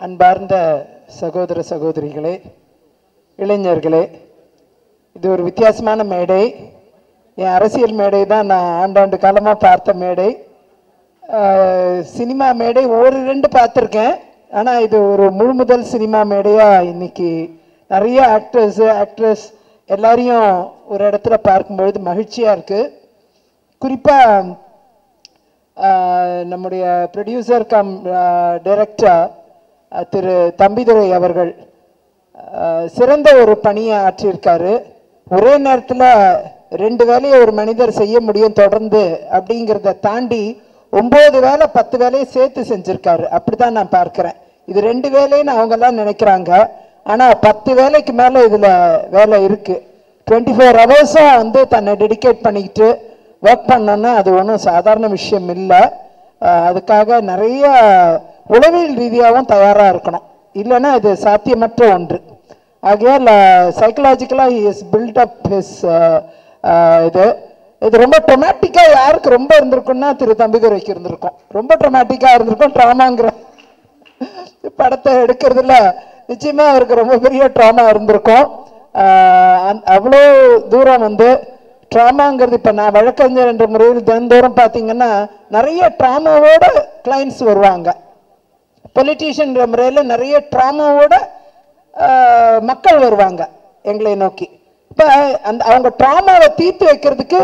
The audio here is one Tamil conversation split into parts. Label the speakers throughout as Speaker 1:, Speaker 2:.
Speaker 1: அன்பார்ந்த சகோதர சகோதரிகளே, இளைஞர்களே, இது ஒரு வித்தியாசமான மேடை. என் அரசியல் மேடை தான் நான் ஆண்டாண்டு காலமாக பார்த்த மேடை. சினிமா மேடை ஒரு ரெண்டு பார்த்துருக்கேன். ஆனால் இது ஒரு முழு முதல் சினிமா மேடையாக இன்னைக்கு நிறைய ஆக்ட்ரஸ் எல்லாரையும் ஒரு இடத்துல பார்க்கும்பொழுது மகிழ்ச்சியாக இருக்குது. குறிப்பாக நம்முடைய ப்ரொடியூசர் கம் டைரக்டர் திரு தம்பிதுரை அவர்கள் சிறந்த ஒரு பணியை ஆற்றியிருக்காரு. ஒரே நேரத்தில் ரெண்டு வேலையை ஒரு மனிதர் செய்ய முடியும் தொடர்ந்து அப்படிங்கிறத தாண்டி 9 வேலை 10 வேலையை சேர்த்து செஞ்சுருக்காரு. அப்படி தான் நான் பார்க்குறேன். இது 2 வேலைன்னு அவங்கெல்லாம் நினைக்கிறாங்க. ஆனால் 10 வேலைக்கு மேலே இதில் வேலை இருக்குது. 24 ஹவர்ஸும் வந்து தன்னை டெடிகேட் பண்ணிக்கிட்டு ஒர்க் பண்ணோன்னா அது ஒன்றும் சாதாரண விஷயம் இல்லை. அதுக்காக நிறைய உளவியல் ரீதியாகவும் தயாராக இருக்கணும். இல்லைன்னா இது சாத்தியமற்ற ஒன்று. ஆகையால் சைக்கலாஜிக்கலாக இஸ் பில்டப் ஹிஸ் இது ரொம்ப ட்ரொமேட்டிக்காக யாருக்கு ரொம்ப இருந்திருக்குன்னா திரு தம்பிதுரைக்கு இருந்திருக்கும். ரொம்ப ட்ரொமேட்டிக்காக இருந்திருக்கும். ட்ராமாங்கிற படத்தை எடுக்கிறதுல நிச்சயமாக அவருக்கு ரொம்ப பெரிய ட்ராமா இருந்திருக்கும். அவ்வளோ தூரம் வந்து ட்ராமாங்கிறது இப்போ நான் வழக்கறிஞர் என்ற முறையில் தினந்தோறும் பார்த்தீங்கன்னா நிறைய ட்ராமாவோட கிளைண்ட்ஸ் வருவாங்க. பொலிட்டீஷியன்ற முறையில் நிறைய ட்ராமாவோட மக்கள் வருவாங்க எங்களை நோக்கி. இப்போ அவங்க ட்ராமாவை தீர்த்து வைக்கிறதுக்கு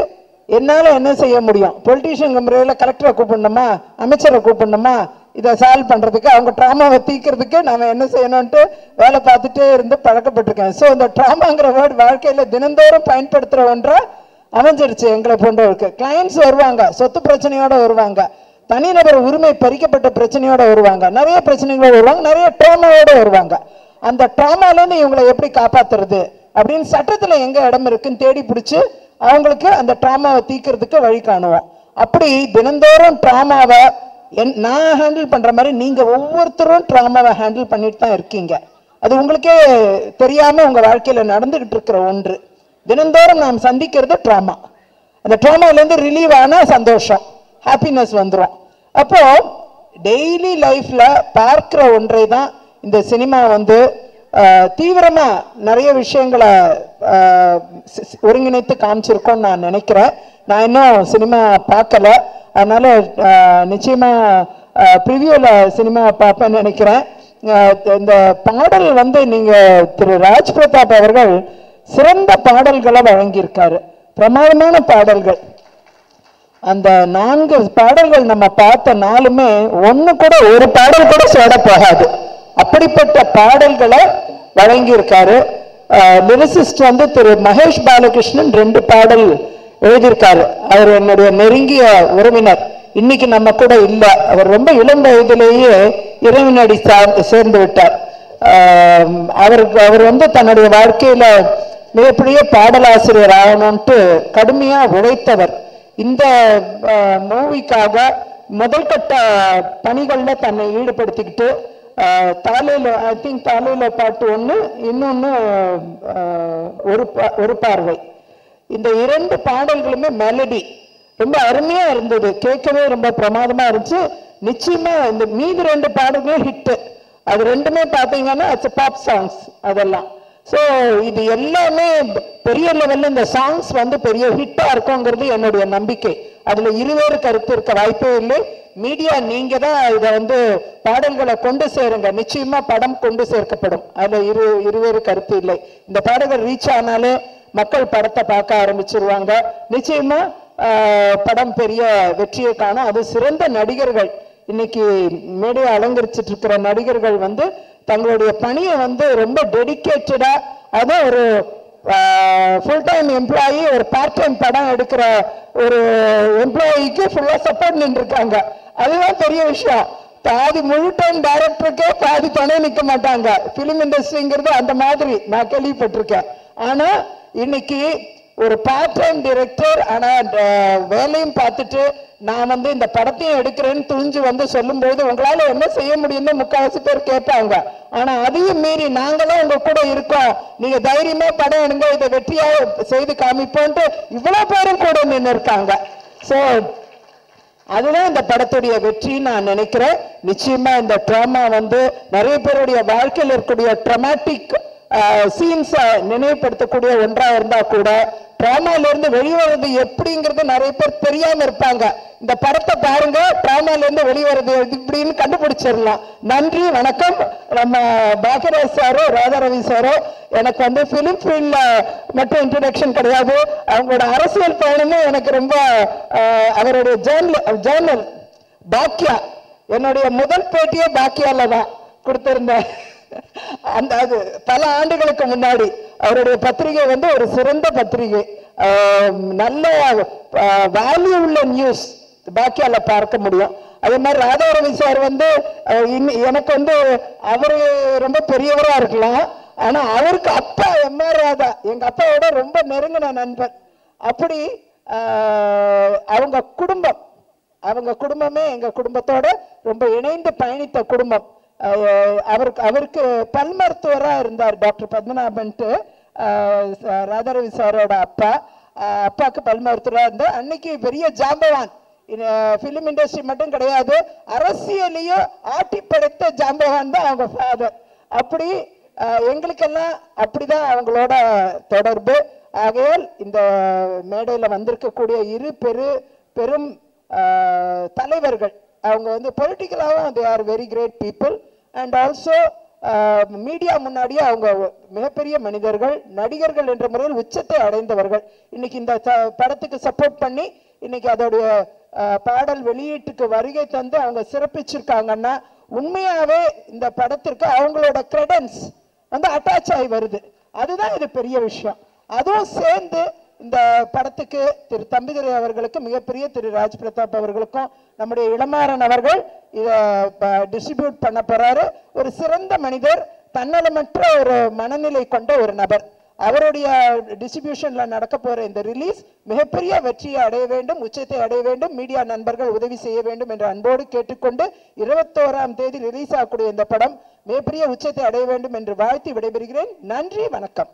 Speaker 1: என்னால் என்ன செய்ய முடியும்? பொலிட்டீஷியன் முறையில் கலெக்டரை கூப்பிடணுமா, அமைச்சரை கூப்பிடணுமா, இதை சால்வ் பண்ணுறதுக்கு அவங்க ட்ராமாவை தீர்க்கிறதுக்கு நம்ம என்ன செய்யணும்ன்ட்டு வேலை பார்த்துட்டே இருந்து பழக்கப்பட்டிருக்கேன். ஸோ இந்த ட்ராமாங்கிற வேர்டு வாழ்க்கையில் தினந்தோறும் பயன்படுத்துகிற ஒன்றா அமைஞ்சிருச்சு எங்களை போன்றவருக்கு. கிளைண்ட்ஸ் வருவாங்க, சொத்து பிரச்சனையோடு வருவாங்க, தனிநபர் உரிமை பறிக்கப்பட்ட பிரச்சனையோடு வருவாங்க, நிறைய பிரச்சனைகளோடு வருவாங்க, நிறைய ட்ராமாவோடு வருவாங்க. அந்த ட்ராமாலேருந்து இவங்களை எப்படி காப்பாற்றுறது அப்படின்னு சட்டத்தில் எங்கே இடம் இருக்குன்னு தேடி பிடிச்சி அவங்களுக்கு அந்த ட்ராமாவை தீர்க்கிறதுக்கு வழி காணுவோம். அப்படி தினந்தோறும் ட்ராமாவை நான் ஹேண்டில் பண்ணுற மாதிரி நீங்கள் ஒவ்வொருத்தரும் ட்ராமாவை ஹேண்டில் பண்ணிட்டு தான் இருக்கீங்க. அது உங்களுக்கே தெரியாமல் உங்கள் வாழ்க்கையில் நடந்துக்கிட்டு இருக்கிற ஒன்று. தினந்தோறும் நாம் சந்திக்கிறது ட்ராமா. அந்த ட்ராமாலேருந்து ரிலீவ் ஆனால் சந்தோஷம், ஹாப்பினஸ் வந்துடும். அப்போது டெய்லி லைஃப்பில் பார்க்குற ஒன்றை தான் இந்த சினிமா வந்து தீவிரமாக நிறைய விஷயங்களை ஒருங்கிணைத்து காமிச்சிருக்கோன்னு நான் நினைக்கிறேன். நான் இன்னும் சினிமா பார்க்கல, அதனால் நிச்சயமாக ப்ரிவியூவில் சினிமா பார்ப்பேன்னு நினைக்கிறேன். இந்த பாடல் வந்து நீங்கள் திரு ராஜ் பிரதாப் அவர்கள் சிறந்த பாடல்களை வழங்கியிருக்காரு. பிரமாதமான பாடல்கள். அந்த 4 பாடல்கள் நம்ம பார்த்த நாளுமே ஒரு பாடல் கூட சோட போகாது. அப்படிப்பட்ட பாடல்களை வழங்கியிருக்காரு. லிரிசிஸ்ட் வந்து திரு மகேஷ் பாலகிருஷ்ணன் 2 பாடல் எழுதியிருக்காரு. அவர் என்னுடைய நெருங்கிய உறவினர். இன்னைக்கு நம்ம கூட இல்லை. அவர் ரொம்ப இளம் வயதிலேயே இறைவனடி சேர்ந்து விட்டார். அவர் வந்து தன்னுடைய வாழ்க்கையில மிகப்பெரிய பாடலாசிரியர் ஆகணும்ட்டு கடுமையாக உழைத்தவர். இந்த மூவிக்காக முதல் கட்ட பணிகளில் தன்னை ஈடுபடுத்திக்கிட்டு தாலையில பாட்டு 1, இன்னொன்று ஒரு பார்வை, இந்த 2 பாடல்களுமே மெலடி ரொம்ப அருமையாக இருந்தது. கேட்கவே ரொம்ப பிரமாதமாக இருந்துச்சு. நிச்சயமாக இந்த மீதி 2 பாடல்களும் ஹிட்டு. அது 2மே பார்த்தீங்கன்னா பாப் சாங்ஸ் அதெல்லாம். ஸோ இது எல்லாமே பெரிய லெவலில் இந்த சாங்ஸ் வந்து பெரிய ஹிட்டாக இருக்குங்கிறது என்னுடைய நம்பிக்கை. அதில் இருவேறு கருத்து இருக்க வாய்ப்பே இல்லை. மீடியா நீங்கள் தான் இதை வந்து பாடல்களை கொண்டு சேருங்க. நிச்சயமாக படம் கொண்டு சேர்க்கப்படும். அதில் இருவேறு கருத்து இல்லை. இந்த பாடல்கள் ரீச் ஆனாலே மக்கள் படத்தை பார்க்க ஆரம்பிச்சிருவாங்க. நிச்சயமாக படம் பெரிய வெற்றியை காணும். அது சிறந்த நடிகர்கள், இன்னைக்கு மேடையை அலங்கரிச்சிட்டு இருக்கிற நடிகர்கள் வந்து தங்களுடைய பணியை வந்து ரொம்ப டெடிக்கேட்டடாக, அதான் ஒரு ஃபுல் டைம் எம்ப்ளாயி ஒரு பார்ட் டைம் படம் எடுக்கிற ஒரு எம்ப்ளாயிக்கு ஃபுல்லாக சப்போர்ட் நின்றுருக்காங்க. அதுதான் பெரிய விஷயம். பாதி முழு டைம் டைரக்டருக்கே பாதி துணை நிற்க மாட்டாங்க. ஃபிலிம் இண்டஸ்ட்ரிங்கிறது அந்த மாதிரி நான் கேள்விப்பட்டிருக்கேன். ஆனால் இன்னைக்கு ஒரு பார்ட் டைம் டைரக்டர் ஆனால் வேலையும் பார்த்துட்டு நான் வந்து இந்த படத்தையும் எடுக்கிறேன்னு துணிஞ்சு வந்து சொல்லும்போது உங்களால் என்ன செய்ய முடியும்னு முக்கால்வாசி பேர் கேட்பாங்க. ஆனால் அதையும் மீறி நாங்களும் உங்க கூட இருக்கோம், நீங்க தைரியமா படம் எடுங்க, இதை வெற்றியாக செய்து காமிப்போன்ட்டு இவ்வளோ பேரும் கூட நின்று இருக்காங்க. ஸோ அதுதான் இந்த படத்துடைய வெற்றின்னு நான் நினைக்கிறேன். நிச்சயமா இந்த ட்ராமா வந்து நிறைய பேருடைய வாழ்க்கையில் இருக்கக்கூடிய ட்ராமாட்டிக் சீன்ஸை நினைவுபடுத்தக்கூடிய ஒன்றா இருந்தா கூட ட்ராமால இருந்து வெளிவரது எப்படிங்கிறது நிறைய பேர் தெரியாம இருப்பாங்க. இந்த படத்தை பாருங்க, ட்ராமால இருந்து வெளிவரது இப்படின்னு கண்டுபிடிச்சிடலாம். நன்றி, வணக்கம். நம்ம பாக்கியராஜ் சாரோ ராதாரவி சாரோ எனக்கு வந்து பிலிம் ஃபீல்ட்ல மட்டும் இன்ட்ரடக்ஷன் கிடையாது, அவங்களோட அரசியல் பயணமும் எனக்கு ரொம்ப அவருடைய ஜேர்னல் பாக்கியா, என்னுடைய முதல் பேட்டியே பாக்கியால தான் கொடுத்திருந்தேன். அந்த அது பல ஆண்டுகளுக்கு முன்னாடி அவருடைய பத்திரிகை வந்து ஒரு சிறந்த பத்திரிகை, நல்ல வேல்யூ உள்ள நியூஸ் பாக்கியால பார்க்க முடியும். அதே மாதிரி ராதாரவி சார் வந்து எனக்கு வந்து அவரு ரொம்ப பெரியவரா இருக்கலாம், ஆனா அவருக்கு அப்பா எம்ஆர் ராதா எங்க அப்பாவோட ரொம்ப நெருங்கின நண்பர். அப்படி அவங்க குடும்பமே எங்க குடும்பத்தோட ரொம்ப இணைந்து பயணித்த குடும்பம். அவருக்கு பல் மருத்துவராக இருந்தார் டாக்டர் பத்மநாபன்ட்டு, ராதாரவி சாரோட அப்பாவுக்கு பல் மருத்துவராக இருந்தார். அன்னைக்கு பெரிய ஜாம்பவான், பிலிம் இண்டஸ்ட்ரி மட்டும் கிடையாது, அரசியலையும் ஆட்டி படைத்த ஜாம்பவான் தான் அவங்க ஃபாதர். அப்படி எங்களுக்கெல்லாம் அப்படிதான் அவங்களோட தொடர்பு. ஆகையால் இந்த மேடையில் வந்திருக்கக்கூடிய இரு பெரும் தலைவர்கள் அவங்க வந்து பொலிட்டிக்கலாகவும் they are very great people and also media முன்னாடியே அவங்க மிகப்பெரிய மனிதர்கள், நடிகர்கள் என்ற முறையில் உச்சத்தை அடைந்தவர்கள். இன்னைக்கு இந்த படத்துக்கு சப்போர்ட் பண்ணி இன்னைக்கு அதோடைய பாடல் வெளியீட்டுக்கு வருகை தந்து அவங்க சிறப்பிச்சிருக்காங்கன்னா உண்மையாவே இந்த படத்திற்கு அவங்களோட கிரெடன்ஸ் வந்து அட்டாச் ஆகி வருது. அதுதான் இது பெரிய விஷயம். அதுவும் சேர்ந்து இந்த படத்துக்கு திரு தம்பிதுரை அவர்களுக்கு, மிகப்பெரிய திரு ராஜ் பிரதாப் அவர்களுக்கும், நம்முடைய இளமாறன் அவர்கள் இதை டிஸ்ட்ரிபியூட் பண்ண போறாரு. ஒரு சிறந்த மனிதர், தன்னலமற்ற ஒரு மனநிலை கொண்ட ஒரு நபர். அவருடைய டிஸ்ட்ரிபியூஷன்ல நடக்க போற இந்த ரிலீஸ் மிகப்பெரிய வெற்றியை அடைய வேண்டும், உச்சத்தை அடைய வேண்டும். மீடியா நண்பர்கள் உதவி செய்ய வேண்டும் என்ற அன்போடு கேட்டுக்கொண்டு 21ஆம் தேதி ரிலீஸ் ஆகக்கூடிய இந்த படம் மிகப்பெரிய உச்சத்தை அடைய வேண்டும் என்று வாழ்த்தி விடைபெறுகிறேன். நன்றி, வணக்கம்.